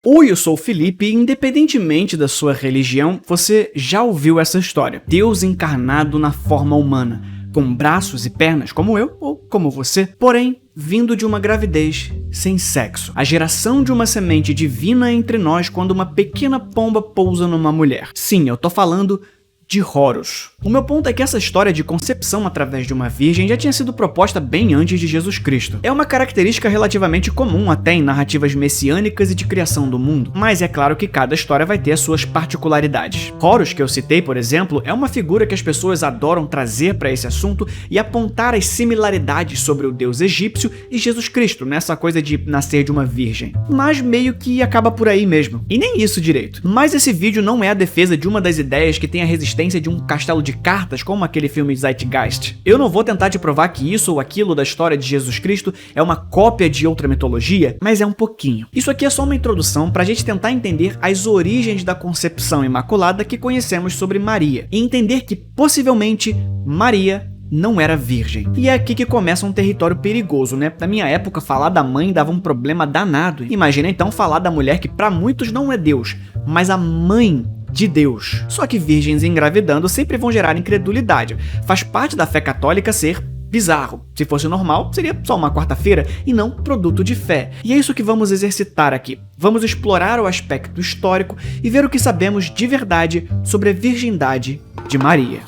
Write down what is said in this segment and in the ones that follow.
Oi, eu sou o Felipe e independentemente da sua religião, você já ouviu essa história. Deus encarnado na forma humana, com braços e pernas como eu ou como você, porém vindo de uma gravidez sem sexo. A geração de uma semente divina entre nós quando uma pequena pomba pousa numa mulher. Sim, eu tô falando de Horus. O meu ponto é que essa história de concepção através de uma virgem já tinha sido proposta bem antes de Jesus Cristo. É uma característica relativamente comum até em narrativas messiânicas e de criação do mundo, mas é claro que cada história vai ter as suas particularidades. Horus, que eu citei, por exemplo, é uma figura que as pessoas adoram trazer para esse assunto e apontar as similaridades sobre o deus egípcio e Jesus Cristo, nessa coisa de nascer de uma virgem. Mas meio que acaba por aí mesmo. E nem isso direito. Mas esse vídeo não é a defesa de uma das ideias que tem a resistência de um castelo de cartas, como aquele filme Zeitgeist. Eu não vou tentar te provar que isso ou aquilo da história de Jesus Cristo é uma cópia de outra mitologia, mas é um pouquinho. Isso aqui é só uma introdução pra gente tentar entender as origens da concepção imaculada que conhecemos sobre Maria, e entender que, possivelmente, Maria não era virgem. E é aqui que começa um território perigoso, né? Na minha época, falar da mãe dava um problema danado. Imagina então falar da mulher que pra muitos não é Deus, mas a mãe de Deus. Só que virgens engravidando sempre vão gerar incredulidade. Faz parte da fé católica ser bizarro. Se fosse normal, seria só uma quarta-feira e não produto de fé. E é isso que vamos exercitar aqui. Vamos explorar o aspecto histórico e ver o que sabemos de verdade sobre a virgindade de Maria.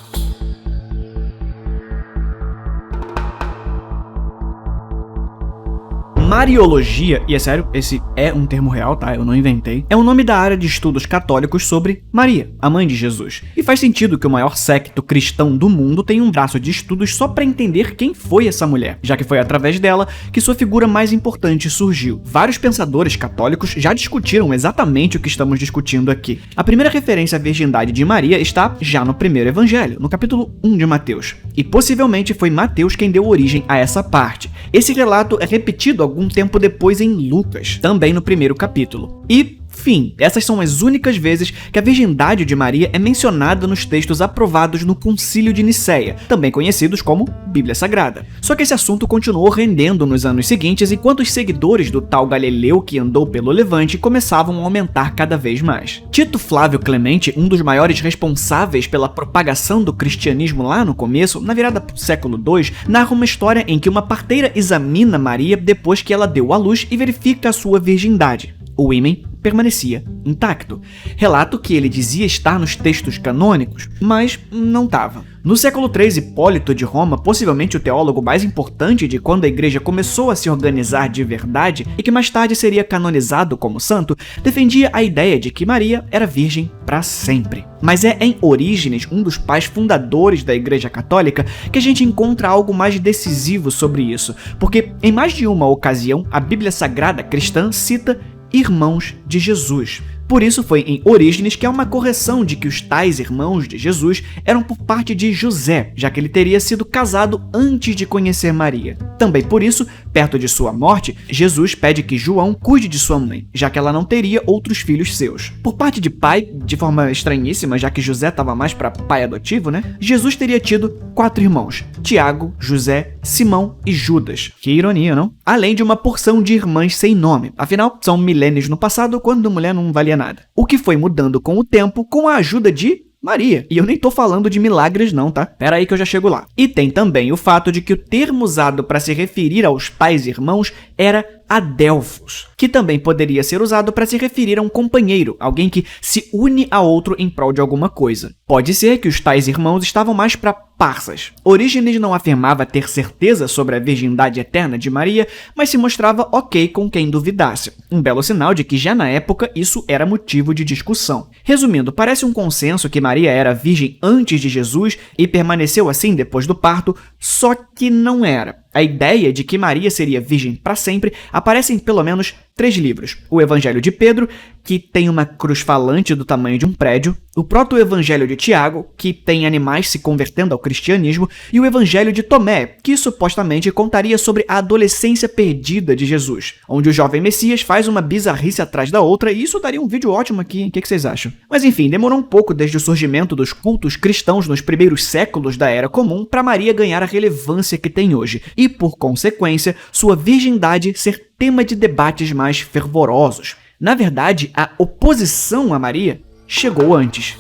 Mariologia, e é sério, esse é um termo real, tá? Eu não inventei. É o nome da área de estudos católicos sobre Maria, a mãe de Jesus. E faz sentido que o maior séquito cristão do mundo tenha um braço de estudos só para entender quem foi essa mulher, já que foi através dela que sua figura mais importante surgiu. Vários pensadores católicos já discutiram exatamente o que estamos discutindo aqui. A primeira referência à virgindade de Maria está já no primeiro evangelho, no capítulo 1 de Mateus. E possivelmente foi Mateus quem deu origem a essa parte. Esse relato é repetido algum tempo depois em Lucas, também no primeiro capítulo. E, fim, essas são as únicas vezes que a virgindade de Maria é mencionada nos textos aprovados no Concílio de Nicéia, também conhecidos como Bíblia Sagrada. Só que esse assunto continuou rendendo nos anos seguintes, enquanto os seguidores do tal Galileu que andou pelo Levante começavam a aumentar cada vez mais. Tito Flávio Clemente, um dos maiores responsáveis pela propagação do cristianismo lá no começo, na virada do século II, narra uma história em que uma parteira examina Maria depois que ela deu à luz e verifica a sua virgindade. O ímen permanecia intacto. Relato que ele dizia estar nos textos canônicos, mas não estava. No século III, Hipólito de Roma, possivelmente o teólogo mais importante de quando a igreja começou a se organizar de verdade e que mais tarde seria canonizado como santo, defendia a ideia de que Maria era virgem para sempre. Mas é em Orígenes, um dos pais fundadores da Igreja Católica, que a gente encontra algo mais decisivo sobre isso, porque em mais de uma ocasião a Bíblia Sagrada cristã cita irmãos de Jesus. Por isso foi em Orígenes que há uma correção de que os tais irmãos de Jesus eram por parte de José, já que ele teria sido casado antes de conhecer Maria. Também por isso, perto de sua morte, Jesus pede que João cuide de sua mãe, já que ela não teria outros filhos seus. Por parte de pai, de forma estranhíssima, já que José estava mais para pai adotivo, né? Jesus teria tido 4 irmãos: Tiago, José, Simão e Judas. Que ironia, não? Além de uma porção de irmãs sem nome. Afinal, são milênios no passado, quando mulher não valia nada. O que foi mudando com o tempo, com a ajuda de Maria. E eu nem tô falando de milagres não, tá? Pera aí que eu já chego lá. E tem também o fato de que o termo usado para se referir aos tais irmãos era adelphos, que também poderia ser usado para se referir a um companheiro, alguém que se une a outro em prol de alguma coisa. Pode ser que os tais irmãos estavam mais para parsas. Orígenes não afirmava ter certeza sobre a virgindade eterna de Maria, mas se mostrava ok com quem duvidasse. Um belo sinal de que já na época isso era motivo de discussão. Resumindo, parece um consenso que Maria era virgem antes de Jesus e permaneceu assim depois do parto, só que não era. A ideia de que Maria seria virgem para sempre aparece em pelo menos 3 livros. O Evangelho de Pedro, que tem uma cruz falante do tamanho de um prédio, o proto-evangelho de Tiago, que tem animais se convertendo ao cristianismo, e o Evangelho de Tomé, que supostamente contaria sobre a adolescência perdida de Jesus, onde o jovem Messias faz uma bizarrice atrás da outra, e isso daria um vídeo ótimo aqui, o que vocês acham? Mas enfim, demorou um pouco desde o surgimento dos cultos cristãos nos primeiros séculos da Era Comum para Maria ganhar a relevância que tem hoje, e por consequência, sua virgindade ser tema de debates mais fervorosos. Na verdade, a oposição a Maria chegou antes.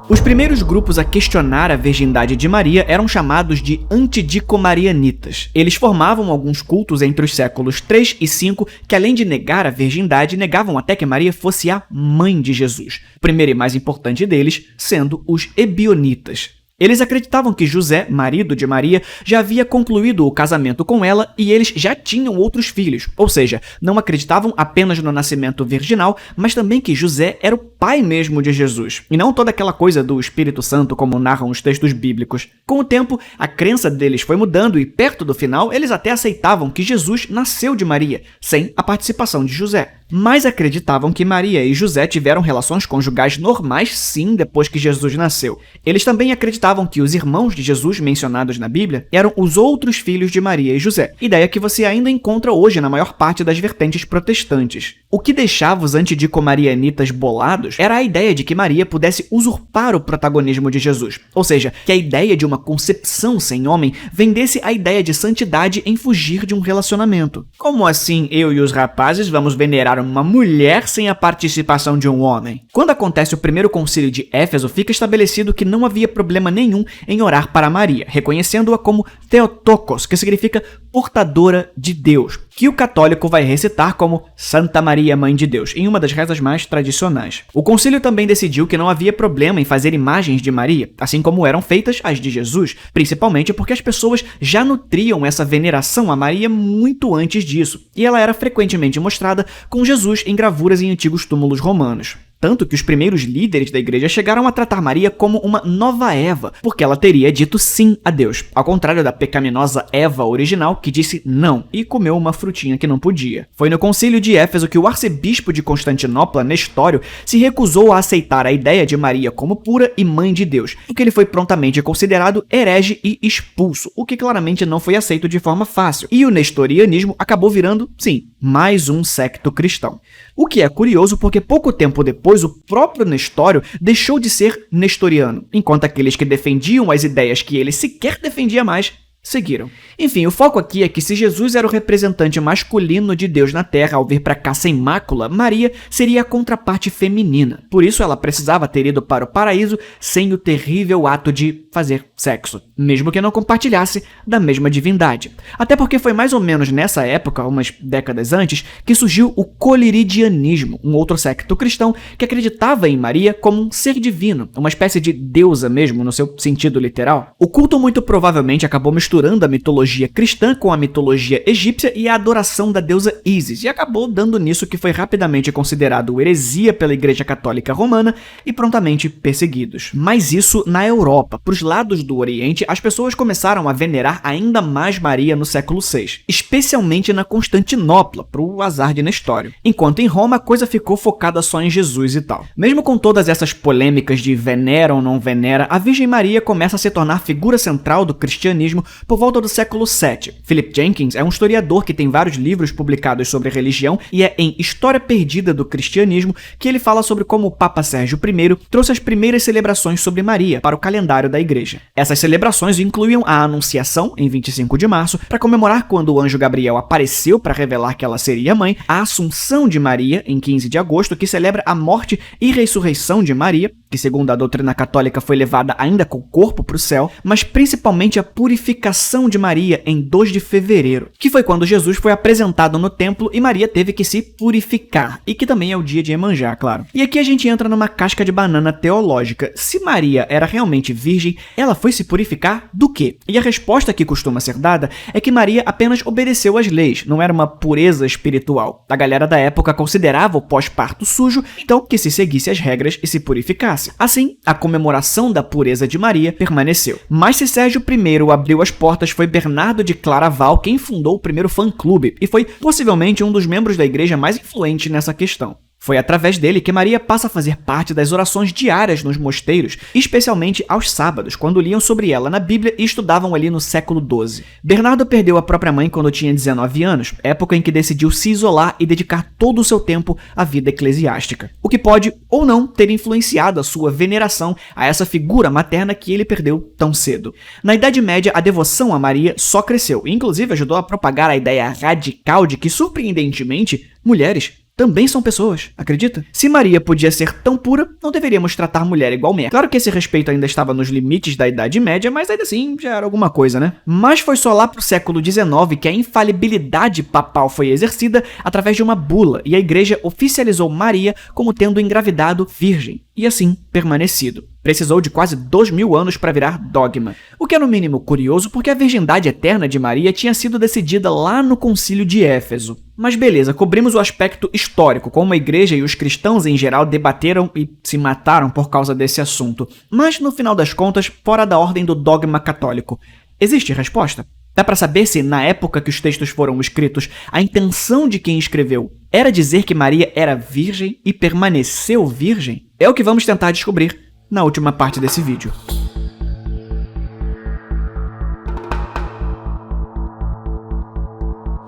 Os primeiros grupos a questionar a virgindade de Maria eram chamados de antidicomarianitas. Eles formavam alguns cultos entre os séculos 3 e 5 que, além de negar a virgindade, negavam até que Maria fosse a mãe de Jesus. O primeiro e mais importante deles sendo os ebionitas. Eles acreditavam que José, marido de Maria, já havia concluído o casamento com ela e eles já tinham outros filhos, ou seja, não acreditavam apenas no nascimento virginal, mas também que José era o pai mesmo de Jesus, e não toda aquela coisa do Espírito Santo como narram os textos bíblicos. Com o tempo, a crença deles foi mudando e, perto do final, eles até aceitavam que Jesus nasceu de Maria, sem a participação de José. Mas acreditavam que Maria e José tiveram relações conjugais normais sim depois que Jesus nasceu. Eles também acreditavam que os irmãos de Jesus mencionados na Bíblia eram os outros filhos de Maria e José, ideia que você ainda encontra hoje na maior parte das vertentes protestantes. O que deixava os antidicomarianitas bolados era a ideia de que Maria pudesse usurpar o protagonismo de Jesus, ou seja, que a ideia de uma concepção sem homem vendesse a ideia de santidade em fugir de um relacionamento. Como assim eu e os rapazes vamos venerar uma mulher sem a participação de um homem? Quando acontece o primeiro concílio de Éfeso, fica estabelecido que não havia problema nenhum em orar para Maria, reconhecendo-a como Theotokos, que significa portadora de Deus, que o católico vai recitar como Santa Maria, Mãe de Deus, em uma das rezas mais tradicionais. O concílio também decidiu que não havia problema em fazer imagens de Maria, assim como eram feitas as de Jesus, principalmente porque as pessoas já nutriam essa veneração a Maria muito antes disso, e ela era frequentemente mostrada com Jesus em gravuras em antigos túmulos romanos. Tanto que os primeiros líderes da igreja chegaram a tratar Maria como uma nova Eva, porque ela teria dito sim a Deus, ao contrário da pecaminosa Eva original que disse não e comeu uma frutinha que não podia. Foi no concílio de Éfeso que o arcebispo de Constantinopla, Nestório, se recusou a aceitar a ideia de Maria como pura e mãe de Deus, porque ele foi prontamente considerado herege e expulso, o que claramente não foi aceito de forma fácil, e o nestorianismo acabou virando, sim, mais um secto cristão. O que é curioso porque pouco tempo depois o próprio Nestório deixou de ser nestoriano, enquanto aqueles que defendiam as ideias que ele sequer defendia mais seguiram. Enfim, o foco aqui é que se Jesus era o representante masculino de Deus na Terra ao vir para cá sem mácula, Maria seria a contraparte feminina. Por isso ela precisava ter ido para o paraíso sem o terrível ato de fazer sexo, mesmo que não compartilhasse da mesma divindade. Até porque foi mais ou menos nessa época, umas décadas antes, que surgiu o coliridianismo, um outro secto cristão que acreditava em Maria como um ser divino, uma espécie de deusa mesmo, no seu sentido literal. O culto muito provavelmente acabou misturando a mitologia cristã com a mitologia egípcia e a adoração da deusa Ísis, e acabou dando nisso que foi rapidamente considerado heresia pela Igreja Católica Romana e prontamente perseguidos. Mas isso na Europa. Para os lados do Oriente, as pessoas começaram a venerar ainda mais Maria no século VI, especialmente na Constantinopla, pro azar de Nestório. Enquanto em Roma a coisa ficou focada só em Jesus e tal. Mesmo com todas essas polêmicas de venera ou não venera, a Virgem Maria começa a se tornar figura central do cristianismo por volta do século VII. Philip Jenkins é um historiador que tem vários livros publicados sobre religião e é em História Perdida do Cristianismo que ele fala sobre como o Papa Sérgio I trouxe as primeiras celebrações sobre Maria para o calendário da igreja. Essas celebrações incluíam a Anunciação, em 25 de março, para comemorar quando o anjo Gabriel apareceu para revelar que ela seria mãe, a Assunção de Maria, em 15 de agosto, que celebra a morte e ressurreição de Maria, que segundo a doutrina católica foi levada ainda com o corpo para o céu, mas principalmente a purificação de Maria em 2 de fevereiro, que foi quando Jesus foi apresentado no templo e Maria teve que se purificar, e que também é o dia de Iemanjá, claro. E aqui a gente entra numa casca de banana teológica. Se Maria era realmente virgem, ela foi se purificar do quê? E a resposta que costuma ser dada é que Maria apenas obedeceu às leis, não era uma pureza espiritual. A galera da época considerava o pós-parto sujo, então que se seguisse as regras e se purificasse. Assim, a comemoração da pureza de Maria permaneceu. Mas se Sérgio I abriu as portas, foi Bernardo de Claraval quem fundou o primeiro fã-clube e foi possivelmente um dos membros da igreja mais influentes nessa questão. Foi através dele que Maria passa a fazer parte das orações diárias nos mosteiros, especialmente aos sábados, quando liam sobre ela na Bíblia e estudavam ali no século XII. Bernardo perdeu a própria mãe quando tinha 19 anos, época em que decidiu se isolar e dedicar todo o seu tempo à vida eclesiástica, o que pode ou não ter influenciado a sua veneração a essa figura materna que ele perdeu tão cedo. Na Idade Média, a devoção a Maria só cresceu e inclusive ajudou a propagar a ideia radical de que, surpreendentemente, mulheres também são pessoas, acredita? Se Maria podia ser tão pura, não deveríamos tratar mulher igual merda. Claro que esse respeito ainda estava nos limites da Idade Média, mas ainda assim já era alguma coisa, né? Mas foi só lá pro século XIX que a infalibilidade papal foi exercida através de uma bula, e a igreja oficializou Maria como tendo engravidado virgem, e assim permanecido. Precisou de quase 2000 anos para virar dogma. O que é no mínimo curioso porque a virgindade eterna de Maria tinha sido decidida lá no concílio de Éfeso. Mas beleza, cobrimos o aspecto histórico, como a igreja e os cristãos em geral debateram e se mataram por causa desse assunto. Mas no final das contas, fora da ordem do dogma católico, existe resposta? Dá para saber se, na época que os textos foram escritos, a intenção de quem escreveu era dizer que Maria era virgem e permaneceu virgem? É o que vamos tentar descobrir na última parte desse vídeo.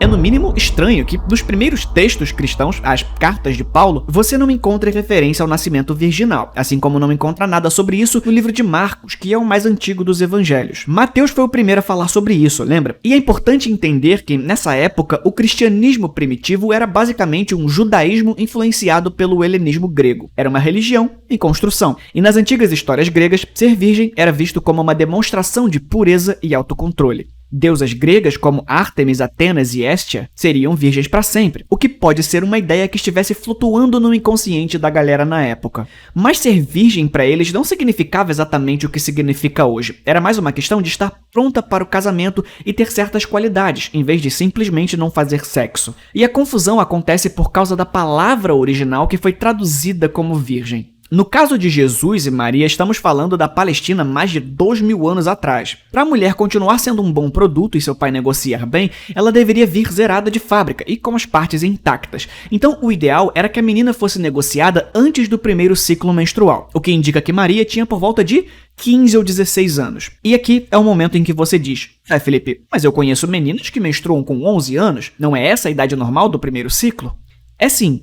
É no mínimo estranho que, nos primeiros textos cristãos, as cartas de Paulo, você não encontra referência ao nascimento virginal, assim como não encontra nada sobre isso no livro de Marcos, que é o mais antigo dos evangelhos. Mateus foi o primeiro a falar sobre isso, lembra? E é importante entender que, nessa época, o cristianismo primitivo era basicamente um judaísmo influenciado pelo helenismo grego. Era uma religião em construção, e nas antigas histórias gregas, ser virgem era visto como uma demonstração de pureza e autocontrole. Deusas gregas como Ártemis, Atenas e Hestia seriam virgens para sempre, o que pode ser uma ideia que estivesse flutuando no inconsciente da galera na época. Mas ser virgem para eles não significava exatamente o que significa hoje. Era mais uma questão de estar pronta para o casamento e ter certas qualidades, em vez de simplesmente não fazer sexo. E a confusão acontece por causa da palavra original que foi traduzida como virgem. No caso de Jesus e Maria, estamos falando da Palestina mais de 2000 anos atrás. Para a mulher continuar sendo um bom produto e seu pai negociar bem, ela deveria vir zerada de fábrica e com as partes intactas. Então, o ideal era que a menina fosse negociada antes do primeiro ciclo menstrual, o que indica que Maria tinha por volta de 15 ou 16 anos. E aqui é o momento em que você diz: Felipe, mas eu conheço meninas que menstruam com 11 anos, não é essa a idade normal do primeiro ciclo? É sim.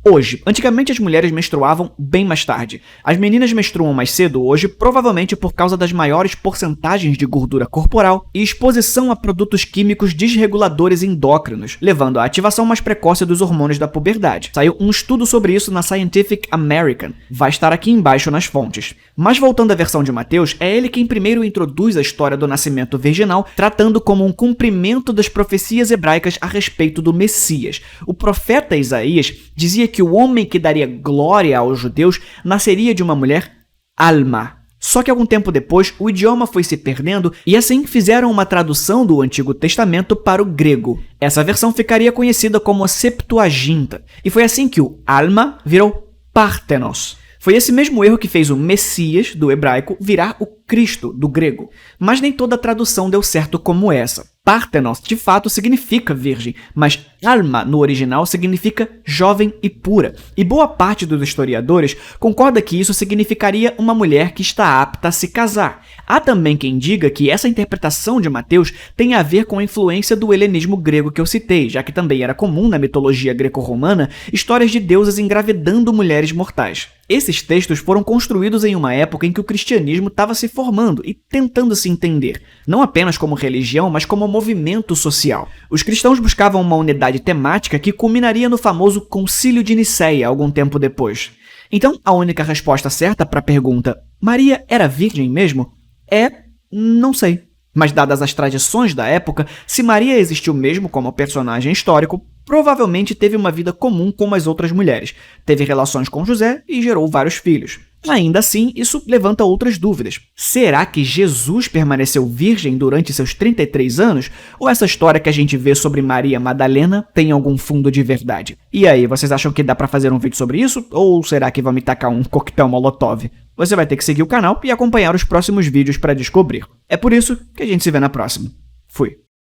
Hoje. Antigamente as mulheres menstruavam bem mais tarde. As meninas menstruam mais cedo hoje, provavelmente por causa das maiores porcentagens de gordura corporal e exposição a produtos químicos desreguladores endócrinos, levando à ativação mais precoce dos hormônios da puberdade. Saiu um estudo sobre isso na Scientific American. Vai estar aqui embaixo nas fontes. Mas voltando à versão de Mateus, é ele quem primeiro introduz a história do nascimento virginal, tratando como um cumprimento das profecias hebraicas a respeito do Messias. O profeta Isaías dizia que o homem que daria glória aos judeus nasceria de uma mulher, Alma. Só que algum tempo depois, o idioma foi se perdendo e assim fizeram uma tradução do Antigo Testamento para o grego. Essa versão ficaria conhecida como a Septuaginta, e foi assim que o Alma virou Parthenos. Foi esse mesmo erro que fez o Messias, do hebraico, virar o Cristo, do grego. Mas nem toda tradução deu certo como essa. Parthenos, de fato, significa virgem, mas Alma, no original, significa jovem e pura. E boa parte dos historiadores concorda que isso significaria uma mulher que está apta a se casar. Há também quem diga que essa interpretação de Mateus tem a ver com a influência do helenismo grego que eu citei, já que também era comum na mitologia greco-romana histórias de deusas engravidando mulheres mortais. Esses textos foram construídos em uma época em que o cristianismo estava se formando e tentando se entender, não apenas como religião, mas como movimento social. Os cristãos buscavam uma unidade temática que culminaria no famoso Concílio de Nicéia algum tempo depois. Então, a única resposta certa para a pergunta "Maria era virgem mesmo?" é "não sei". Mas dadas as tradições da época, se Maria existiu mesmo como personagem histórico, provavelmente teve uma vida comum como as outras mulheres, teve relações com José e gerou vários filhos. Ainda assim, isso levanta outras dúvidas. Será que Jesus permaneceu virgem durante seus 33 anos? Ou essa história que a gente vê sobre Maria Madalena tem algum fundo de verdade? E aí, vocês acham que dá pra fazer um vídeo sobre isso? Ou será que vão me tacar um coquetel molotov? Você vai ter que seguir o canal e acompanhar os próximos vídeos para descobrir. É por isso que a gente se vê na próxima. Fui.